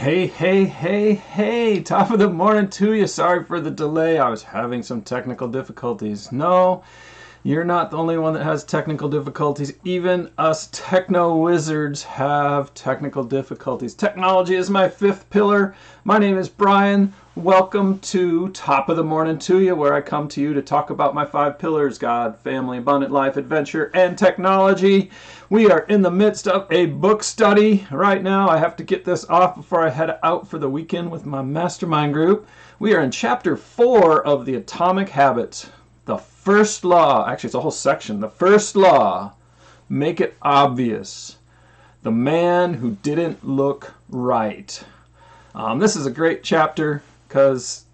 Hey, hey, hey, hey, top of the morning to you. Sorry for the delay. I was having some technical difficulties. No, you're not the only one that has technical difficulties. Even us techno wizards have technical difficulties. Technology is my fifth pillar. My name is Brian. Welcome to Top of the Morning to you, where I come to you to talk about my five pillars: God, family, abundant life, adventure, and technology. We are in the midst of a book study right now. I have to get this off before I head out for the weekend with my mastermind group. We are in chapter 4 of the Atomic Habits. The first law, actually it's a whole section. The first law, make it obvious. The man who didn't look right. This is a great chapter because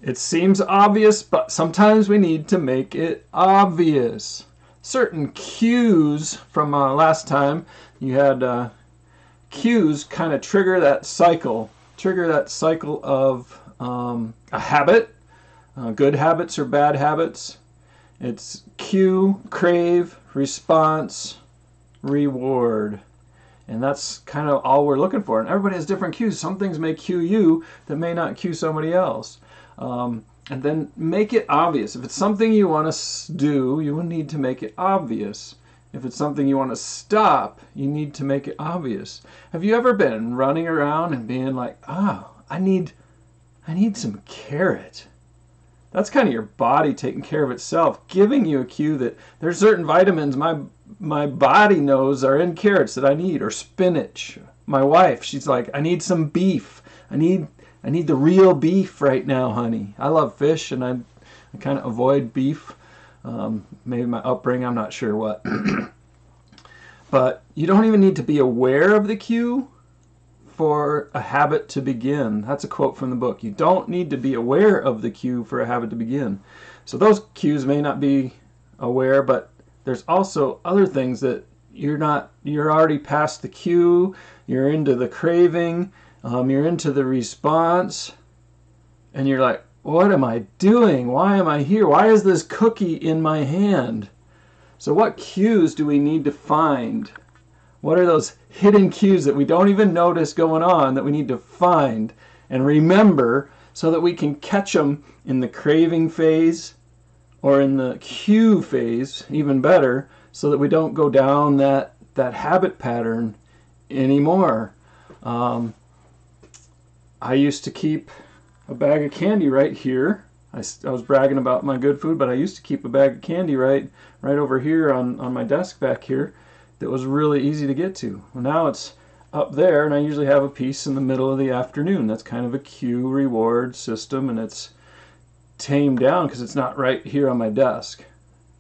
it seems obvious, but sometimes we need to make it obvious. Certain cues from last time, you had cues kind of trigger that cycle of a habit, good habits or bad habits. It's cue, crave, response, reward. And that's kind of all we're looking for. And everybody has different cues. Some things may cue you that may not cue somebody else. And then make it obvious. If it's something you want to do, you will need to make it obvious. If it's something you want to stop, you need to make it obvious. Have you ever been running around and being like, oh, I need some carrot? That's kind of your body taking care of itself, giving you a cue that there's certain vitamins my body knows are in carrots that I need, or spinach. My wife, she's like, I need some beef. I need the real beef right now, honey. I love fish, and I kind of avoid beef. Maybe my upbringing, I'm not sure what. But you don't even need to be aware of the cue for a habit to begin. That's a quote from the book. You don't need to be aware of the cue for a habit to begin. So those cues may not be aware, but there's also other things that you're already past the cue, you're into the craving, you're into the response, and you're like, what am I doing? Why am I here? Why is this cookie in my hand? So what cues do we need to find? What are those hidden cues that we don't even notice going on that we need to find and remember so that we can catch them in the craving phase or in the cue phase, even better, so that we don't go down that habit pattern anymore? I used to keep a bag of candy right here. I was bragging about my good food, but I used to keep a bag of candy right over here on my desk back here that was really easy to get to. Well, now it's up there, and I usually have a piece in the middle of the afternoon. That's kind of a cue reward system, and it's tamed down because it's not right here on my desk.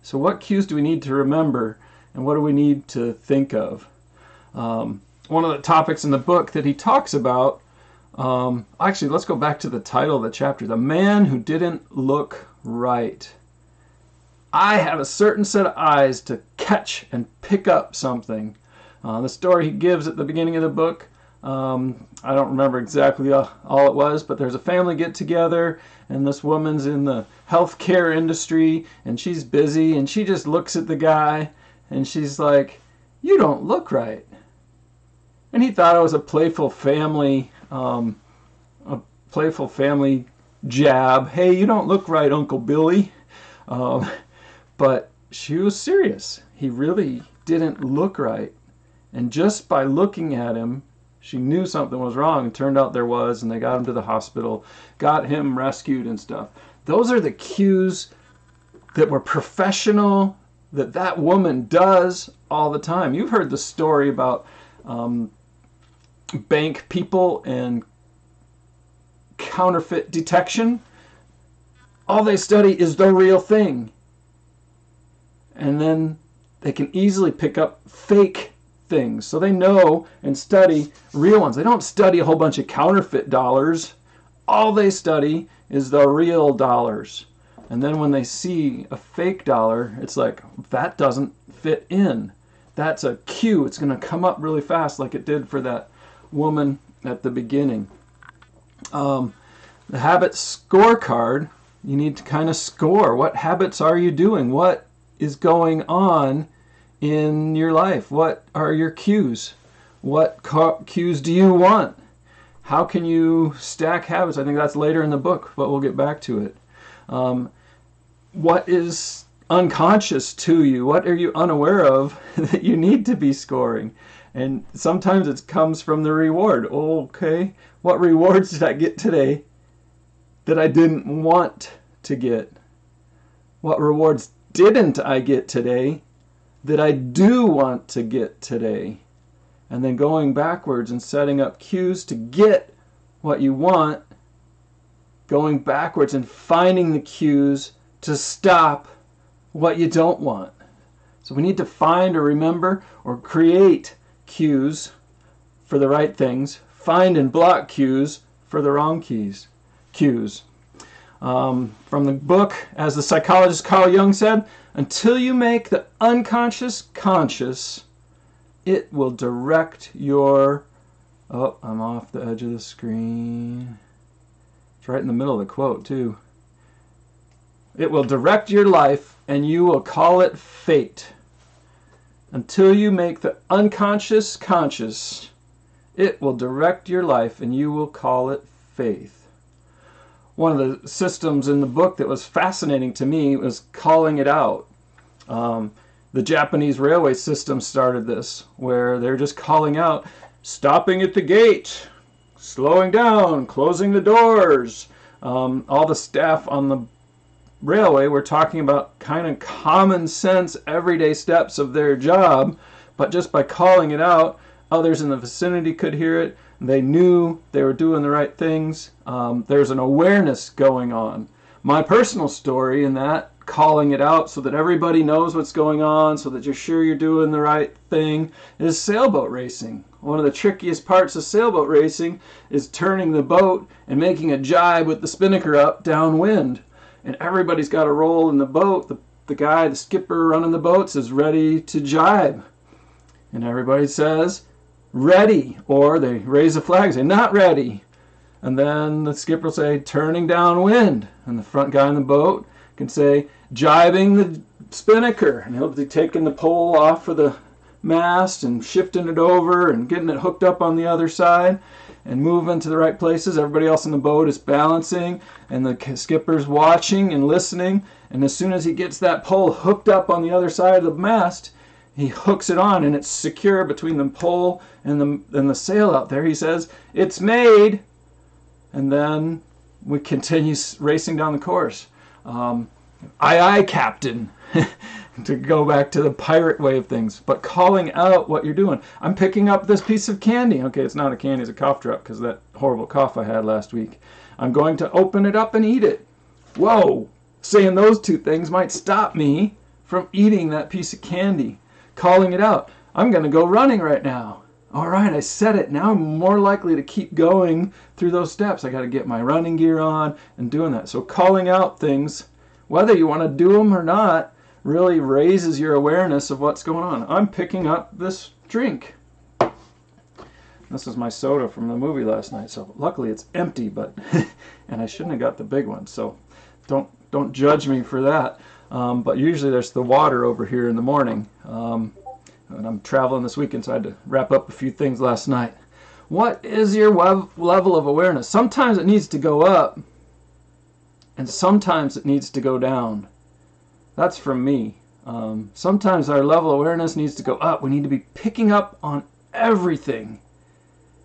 So what cues do we need to remember, and what do we need to think of? One of the topics in the book that he talks about, actually, let's go back to the title of the chapter, The Man Who Didn't Look Right. I have a certain set of eyes to catch and pick up something. The story he gives at the beginning of the book, I don't remember exactly all it was, but there's a family get together, and this woman's in the healthcare industry, and she's busy, and she just looks at the guy, and she's like, you don't look right. And he thought it was a playful family jab. Hey, you don't look right, Uncle Billy. But she was serious. He really didn't look right. And just by looking at him, she knew something was wrong. It turned out there was, and they got him to the hospital, got him rescued and stuff. Those are the cues that were professional, that woman does all the time. You've heard the story about bank people and counterfeit detection. All they study is the real thing. And then they can easily pick up fake things. So they know and study real ones. They don't study a whole bunch of counterfeit dollars. All they study is the real dollars. And then when they see a fake dollar, it's like, that doesn't fit in. That's a cue. It's going to come up really fast like it did for that woman at the beginning. The habit scorecard, you need to kind of score. What habits are you doing? What is going on in your life? What are your cues? What cues do you want? How can you stack habits? I think that's later in the book, but we'll get back to it. What is unconscious to you? What are you unaware of that you need to be scoring? And sometimes it comes from the reward. Okay, what rewards did I get today that I didn't want to get? What rewards didn't I get today that I do want to get today? And then going backwards and setting up cues to get what you want, going backwards and finding the cues to stop what you don't want. So we need to find or remember or create cues for the right things, find and block cues for the wrong cues. From the book, as the psychologist Carl Jung said, until you make the unconscious conscious, it will direct your... Oh, I'm off the edge of the screen. It's right in the middle of the quote, too. It will direct your life, and you will call it fate. Until you make the unconscious conscious, it will direct your life, and you will call it faith. One of the systems in the book that was fascinating to me was calling it out. The Japanese railway system started this, where they're just calling out, stopping at the gate, slowing down, closing the doors. All the staff on the railway were talking about kind of common sense, everyday steps of their job, but just by calling it out, others in the vicinity could hear it. They knew they were doing the right things. There's an awareness going on. My personal story in that, calling it out so that everybody knows what's going on, so that you're sure you're doing the right thing, is sailboat racing. One of the trickiest parts of sailboat racing is turning the boat and making a jibe with the spinnaker up downwind. And everybody's got a role in the boat. The guy, the skipper running the boats, is ready to jibe. And everybody says, ready. Or they raise a flag and say, not ready. And then the skipper will say, turning downwind. And the front guy in the boat can say, jibing the spinnaker. And he'll be taking the pole off of the mast and shifting it over and getting it hooked up on the other side and moving to the right places. Everybody else in the boat is balancing, and the skipper's watching and listening. And as soon as he gets that pole hooked up on the other side of the mast, he hooks it on, and it's secure between the pole and the sail out there. He says, it's made. And then we continue racing down the course. Aye, aye, Captain, to go back to the pirate way of things. But calling out what you're doing. I'm picking up this piece of candy. Okay, it's not a candy, it's a cough drop because of that horrible cough I had last week. I'm going to open it up and eat it. Whoa! Saying those two things might stop me from eating that piece of candy. Calling it out. I'm going to go running right now. All right, I said it. Now I'm more likely to keep going through those steps. I got to get my running gear on and doing that. So calling out things, whether you want to do them or not, really raises your awareness of what's going on. I'm picking up this drink. This is my soda from the movie last night. So luckily it's empty, but and I shouldn't have got the big one. So don't judge me for that. But usually there's the water over here in the morning. And I'm traveling this weekend, so I had to wrap up a few things last night. What is your level of awareness? Sometimes it needs to go up, and sometimes it needs to go down. That's from me. Sometimes our level of awareness needs to go up. We need to be picking up on everything.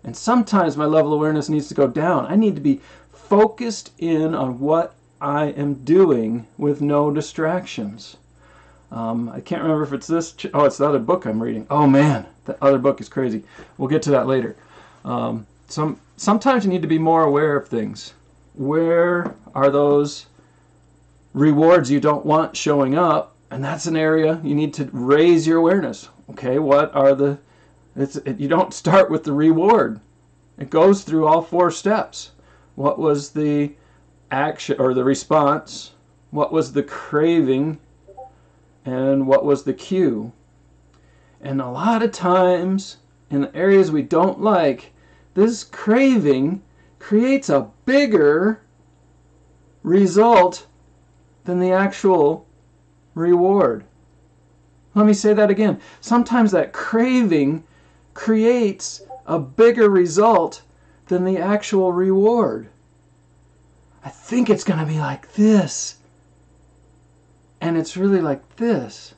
And sometimes my level of awareness needs to go down. I need to be focused in on what I am doing with no distractions. I can't remember if it's this. Oh, it's the other book I'm reading. Oh man, the other book is crazy. We'll get to that later. Sometimes you need to be more aware of things. Where are those rewards you don't want showing up? And that's an area you need to raise your awareness. Okay, what are the... you don't start with the reward. It goes through all 4 steps. What was the action or the response? What was the craving? And what was the cue? And a lot of times, in the areas we don't like, this craving creates a bigger result than the actual reward. Let me say that again. Sometimes that craving creates a bigger result than the actual reward. I think it's going to be like this. And it's really like this.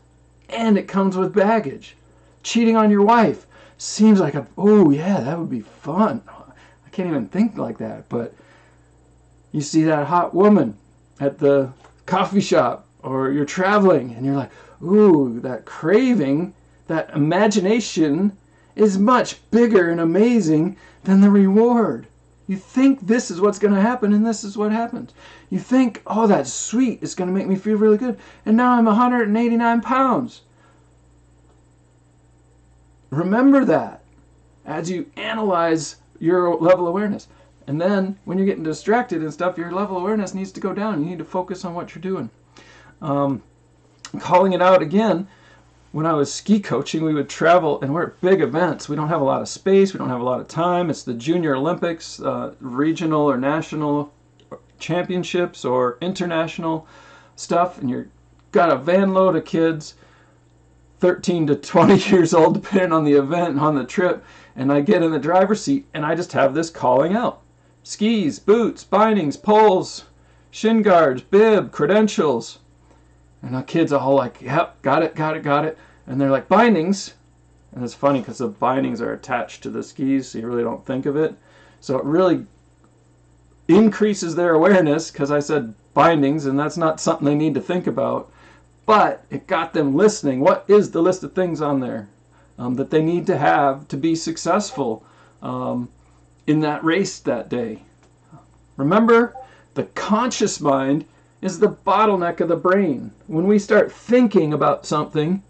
And it comes with baggage. Cheating on your wife seems like oh yeah, that would be fun. I can't even think like that. But you see that hot woman at the coffee shop, or you're traveling and you're like, ooh, that craving, that imagination is much bigger and amazing than the reward. You think this is what's going to happen, and this is what happens. You think, oh, that sweet is going to make me feel really good, and now I'm 189 pounds. Remember that as you analyze your level of awareness. And then when you're getting distracted and stuff, your level of awareness needs to go down. You need to focus on what you're doing. Calling it out again, when I was ski coaching, we would travel, and we're at big events. We don't have a lot of space. We don't have a lot of time. It's the Junior Olympics, regional or national championships or international stuff, and you've got a van load of kids, 13 to 20 years old, depending on the event and on the trip, and I get in the driver's seat, and I just have this calling out. Skis, boots, bindings, poles, shin guards, bib, credentials. And the kids are all like, yep, got it, got it, got it. And they're like, bindings. And it's funny because the bindings are attached to the skis, so you really don't think of it. So it really increases their awareness because I said bindings, and that's not something they need to think about. But it got them listening. What is the list of things on there that they need to have to be successful in that race that day? Remember, the conscious mind is the bottleneck of the brain. When we start thinking about something,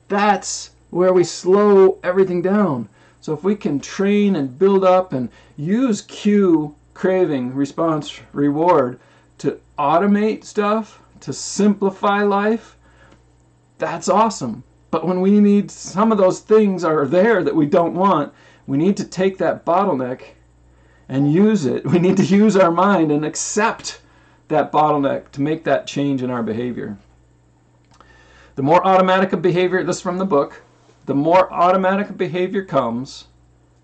that's where we slow everything down. So if we can train and build up and use cue, craving, response, reward to automate stuff, to simplify life, that's awesome. But when we need, some of those things are there that we don't want, we need to take that bottleneck and use it. We need to use our mind and accept that bottleneck to make that change in our behavior. The more automatic a behavior, this is from the book, the more automatic a behavior comes,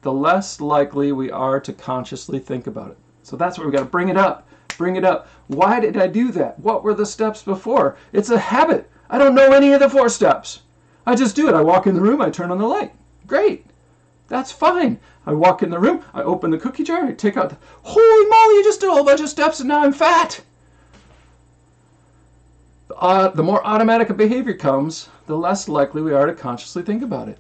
the less likely we are to consciously think about it. So that's where we got to bring it up. Bring it up. Why did I do that? What were the steps before? It's a habit. I don't know any of the 4 steps. I just do it. I walk in the room, I turn on the light. Great. That's fine. I walk in the room, I open the cookie jar, I take out holy moly, you just did a whole bunch of steps and now I'm fat. The more automatic a behavior comes, the less likely we are to consciously think about it.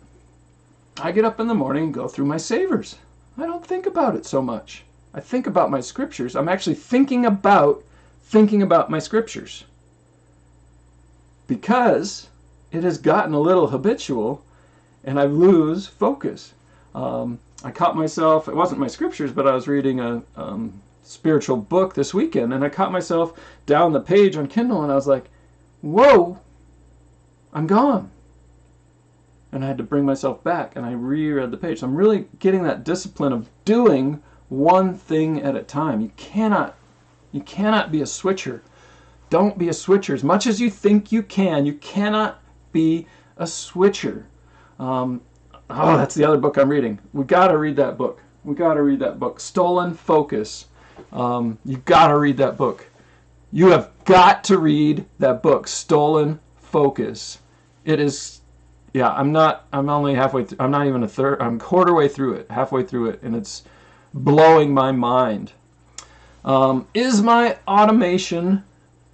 I get up in the morning and go through my savers. I don't think about it so much. I think about my scriptures. I'm actually thinking about my scriptures. Because it has gotten a little habitual and I lose focus. I caught myself, it wasn't my scriptures, but I was reading a spiritual book this weekend, and I caught myself down the page on Kindle, and I was like, whoa, I'm gone. And I had to bring myself back, and I reread the page. So I'm really getting that discipline of doing one thing at a time. You cannot be a switcher. Don't be a switcher. As much as you think you cannot be a switcher. Oh, that's the other book I'm reading. We got to read that book. We got to read that book. Stolen Focus. You got to read that book. You have got to read that book, Stolen Focus. It is, yeah, I'm only halfway through, I'm not even a third, I'm quarter way through it, halfway through it, and it's blowing my mind. Is my automation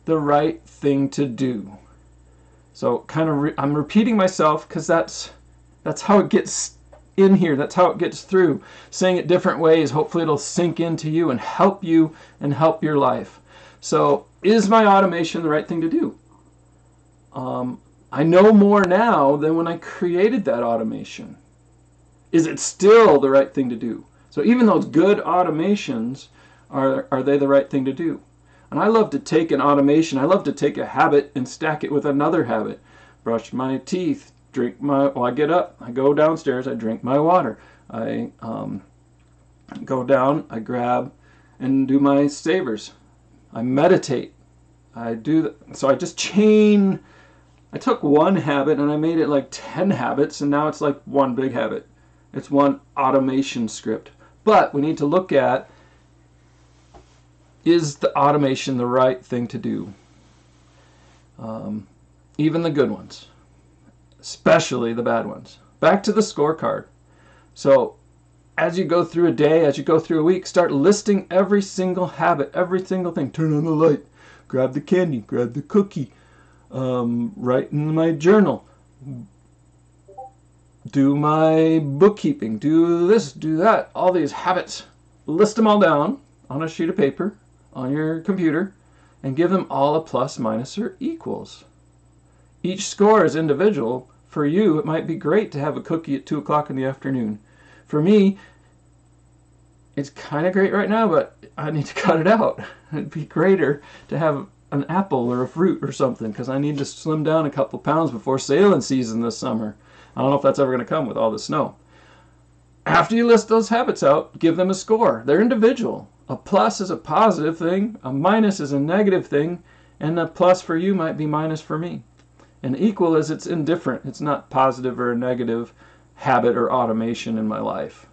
the right thing to do? So kind of, I'm repeating myself because that's how it gets in here. That's how it gets through. Saying it different ways, hopefully it'll sink into you and help your life. So is my automation the right thing to do? I know more now than when I created that automation. Is it still the right thing to do? So even those good automations, are they the right thing to do? And I love to take an automation, I love to take a habit and stack it with another habit. Brush my teeth, I get up, I go downstairs, I drink my water. I go down, I grab and do my savers. I meditate. So I just I took one habit and I made it like 10 habits, and now it's like one big habit. It's one automation script. But we need to look at, is the automation the right thing to do? Even the good ones, especially the bad ones. Back to the scorecard. So as you go through a day, as you go through a week, start listing every single habit, every single thing. Turn on the light, grab the candy, grab the cookie, write in my journal, do my bookkeeping, do this, do that, all these habits. List them all down on a sheet of paper, on your computer, and give them all a plus, minus, or equals. Each score is individual. For you, it might be great to have a cookie at 2 o'clock in the afternoon. For me, it's kind of great right now, but I need to cut it out. It'd be greater to have an apple or a fruit or something, because I need to slim down a couple pounds before sailing season this summer. I don't know if that's ever going to come with all the snow. After you list those habits out, give them a score. They're individual. A plus is a positive thing, a minus is a negative thing, and a plus for you might be minus for me. An equal is it's indifferent. It's not positive or a negative habit or automation in my life.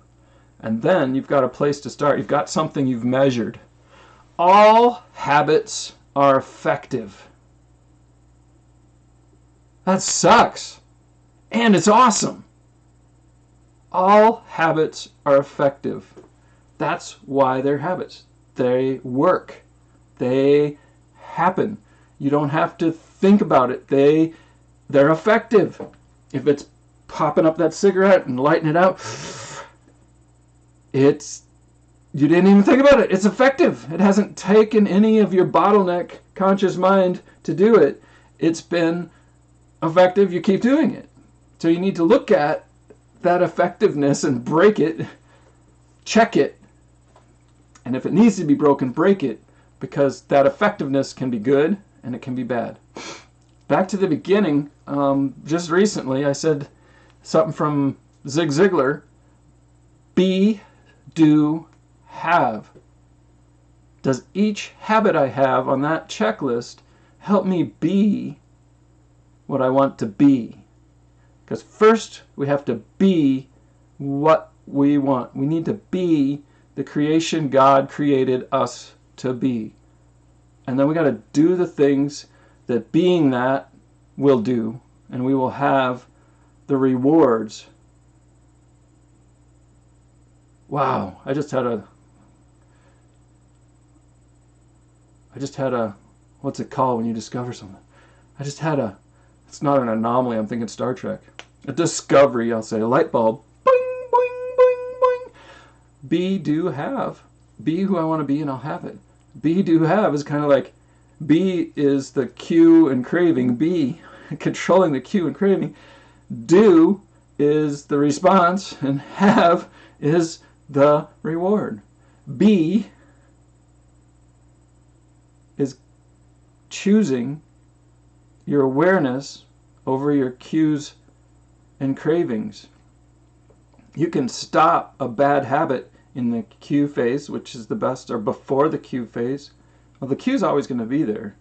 And then you've got a place to start. You've got something you've measured. All habits are effective. That sucks. And it's awesome. All habits are effective. That's why they're habits. They work. They happen. You don't have to think about it. They're effective. If it's popping up that cigarette and lighting it out, you didn't even think about it. It's effective. It hasn't taken any of your bottleneck conscious mind to do it. It's been effective. You keep doing it. So you need to look at that effectiveness and break it, check it, and if it needs to be broken, break it, because that effectiveness can be good and it can be bad. Back to the beginning, just recently I said something from Zig Ziglar: be, do, have. Does each habit I have on that checklist help me be what I want to be? Because first we have to be what we want. We need to be the creation God created us to be. And then we got to do the things that being that will do, and we will have the rewards. Wow, I just had a what's it called when you discover something? It's not an anomaly, I'm thinking Star Trek. A discovery, I'll say, a light bulb. Boing, boing, boing, boing. Be, do, have. Be who I want to be and I'll have it. Be, do, have is kind of like, be is the cue and craving. Be, controlling the cue and craving. Do is the response, and have is the reward. Be is choosing your awareness over your cues and cravings. You can stop a bad habit in the cue phase, which is the best, or before the cue phase. Well, the cue's always going to be there,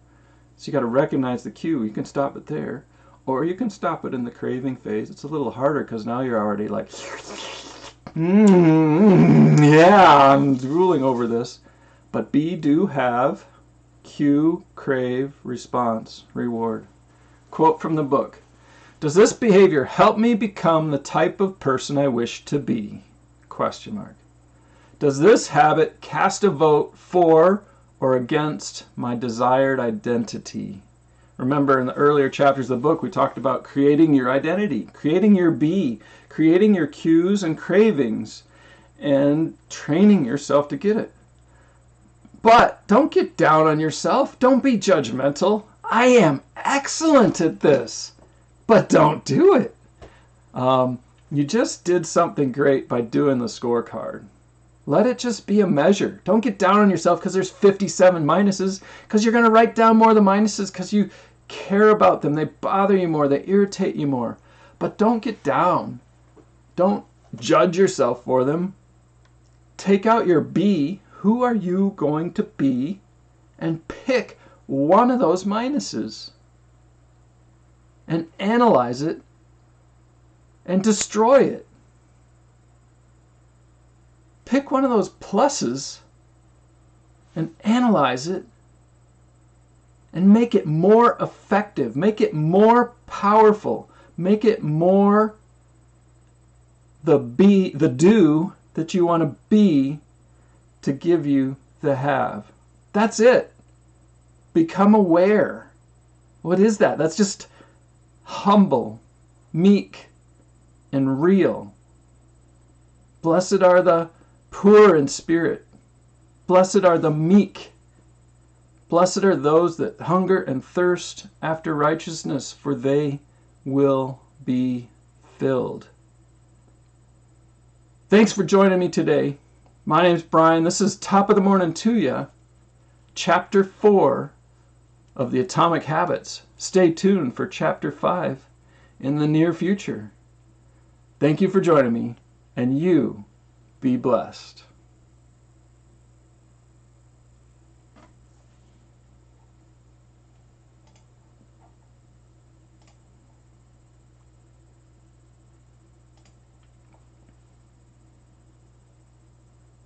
so you got to recognize the cue. You can stop it there, or you can stop it in the craving phase. It's a little harder because now you're already like, yeah, I'm drooling over this. But be, do, have, cue, crave, response, reward. Quote from the book: does this behavior help me become the type of person I wish to be? Question mark. Does this habit cast a vote for or against my desired identity? Remember, in the earlier chapters of the book, we talked about creating your identity, creating your be, creating your cues and cravings, and training yourself to get it. But don't get down on yourself. Don't be judgmental. I am excellent at this, but don't do it. You just did something great by doing the scorecard. Let it just be a measure. Don't get down on yourself because there's 57 minuses, because you're going to write down more of the minuses because you care about them. They bother you more. They irritate you more. But don't get down. Don't judge yourself for them. Take out your be. Who are you going to be? And pick one of those minuses and analyze it and destroy it. pick one of those pluses and analyze it and make it more effective, make it more powerful, make it more the do that you want to be to give you the have. That's it. Become aware. What is that? That's just humble, meek, and real. Blessed are the poor in spirit. Blessed are the meek. Blessed are those that hunger and thirst after righteousness, for they will be filled. Thanks for joining me today. My name's Brian. This is Top of the Morning to Ya, Chapter 4 of the Atomic Habits. Stay tuned for Chapter 5 in the near future. Thank you for joining me, and you be blessed.